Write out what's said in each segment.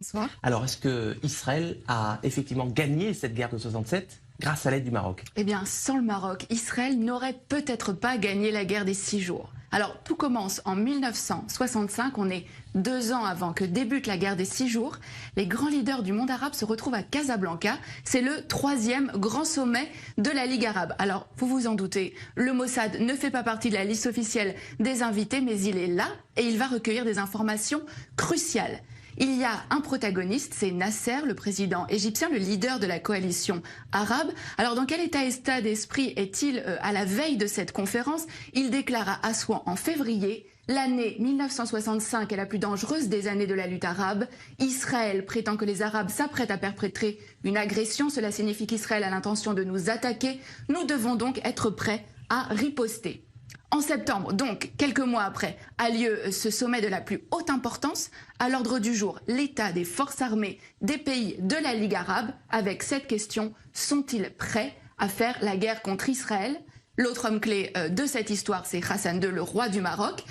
Bonsoir. Alors, est-ce que Israël a effectivement gagné cette guerre de 67 grâce à l'aide du Maroc? Eh bien, sans le Maroc, Israël n'aurait peut-être pas gagné la guerre des 6 jours. Alors, tout commence en 1965, on est 2 ans avant que débute la guerre des 6 jours. Les grands leaders du monde arabe se retrouvent à Casablanca. C'est le 3e grand sommet de la Ligue arabe. Alors, vous vous en doutez, le Mossad ne fait pas partie de la liste officielle des invités, mais il est là et il va recueillir des informations cruciales. Il y a un protagoniste, c'est Nasser, le président égyptien, le leader de la coalition arabe. Alors dans quel état d'esprit est-il à la veille de cette conférence? Il déclare à Assouan en février: l'année 1965 est la plus dangereuse des années de la lutte arabe. Israël prétend que les Arabes s'apprêtent à perpétrer une agression. Cela signifie qu'Israël a l'intention de nous attaquer. Nous devons donc être prêts à riposter. En septembre, donc quelques mois après, a lieu ce sommet de la plus haute importance. À l'ordre du jour, l'état des forces armées des pays de la Ligue arabe, avec cette question: sont-ils prêts à faire la guerre contre Israël? L'autre homme clé de cette histoire, c'est Hassan II, le roi du Maroc.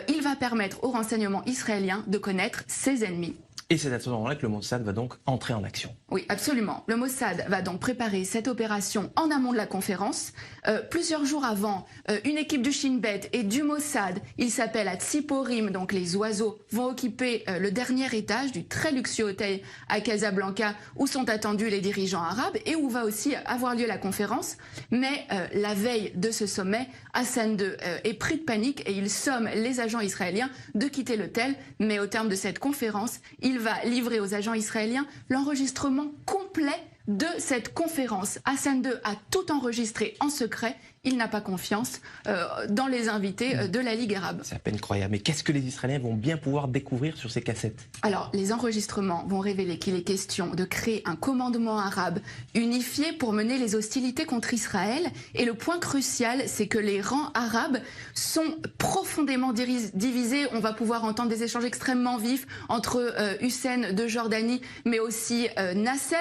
Il va permettre au renseignement israélien de connaître ses ennemis. Et c'est à ce moment-là que le Mossad va donc entrer en action. Oui, absolument. Le Mossad va donc préparer cette opération en amont de la conférence. Plusieurs jours avant, une équipe du Shin Bet et du Mossad, il s'appelle à Tsiporim, donc les oiseaux, vont occuper le dernier étage du très luxueux hôtel à Casablanca où sont attendus les dirigeants arabes et où va aussi avoir lieu la conférence. Mais la veille de ce sommet, Hassan II est pris de panique et il somme les agents israéliens de quitter l'hôtel. Mais au terme de cette conférence, il va livrer aux agents israéliens l'enregistrement complet de cette conférence. Hassan II a tout enregistré en secret. Il n'a pas confiance dans les invités de la Ligue arabe. C'est à peine croyable. Mais qu'est-ce que les Israéliens vont bien pouvoir découvrir sur ces cassettes? Alors, les enregistrements vont révéler qu'il est question de créer un commandement arabe unifié pour mener les hostilités contre Israël. Et le point crucial, c'est que les rangs arabes sont profondément divisés. On va pouvoir entendre des échanges extrêmement vifs entre Hussein de Jordanie, mais aussi Nasser.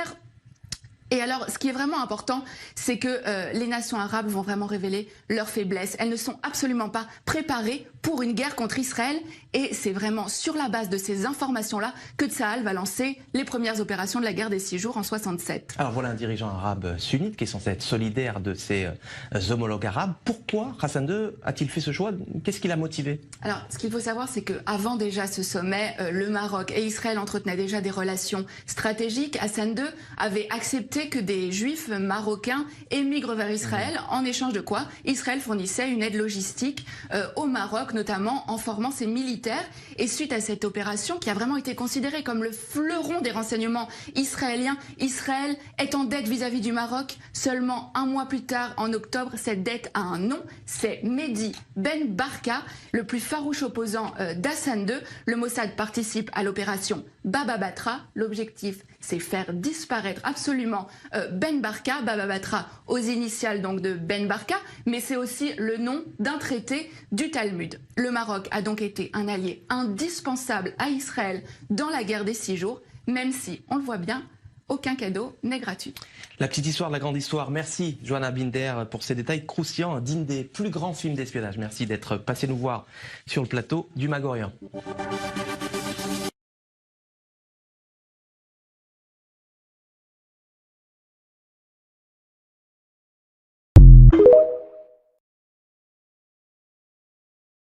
Et alors, ce qui est vraiment important, c'est que les nations arabes vont vraiment révéler leurs faiblesses. Elles ne sont absolument pas préparées pour une guerre contre Israël. Et c'est vraiment sur la base de ces informations-là que Tsahal va lancer les premières opérations de la guerre des 6 jours en 67. Alors voilà un dirigeant arabe sunnite qui est censé être solidaire de ses homologues arabes. Pourquoi Hassan II a-t-il fait ce choix? Qu'est-ce qui l'a motivé? Alors, ce qu'il faut savoir, c'est qu'avant déjà ce sommet, le Maroc et Israël entretenaient déjà des relations stratégiques. Hassan II avait accepté que des juifs marocains émigrent vers Israël, en échange de quoi Israël fournissait une aide logistique au Maroc, notamment en formant ses militaires. Et suite à cette opération, qui a vraiment été considérée comme le fleuron des renseignements israéliens, Israël est en dette vis-à-vis du Maroc. Seulement un mois plus tard, en octobre, cette dette a un nom, c'est Mehdi Ben Barka, le plus farouche opposant d'Hassan II. Le Mossad participe à l'opération Baba Batra. L'objectif, c'est faire disparaître absolument Ben Barka, Baba Batra aux initiales donc de Ben Barka, mais c'est aussi le nom d'un traité du Talmud. Le Maroc a donc été un allié indispensable à Israël dans la guerre des 6 jours, même si, on le voit bien, aucun cadeau n'est gratuit. La petite histoire de la grande histoire. Merci Johanna Binder pour ces détails croustillants, dignes des plus grands films d'espionnage. Merci d'être passé nous voir sur le plateau du Mag Orient.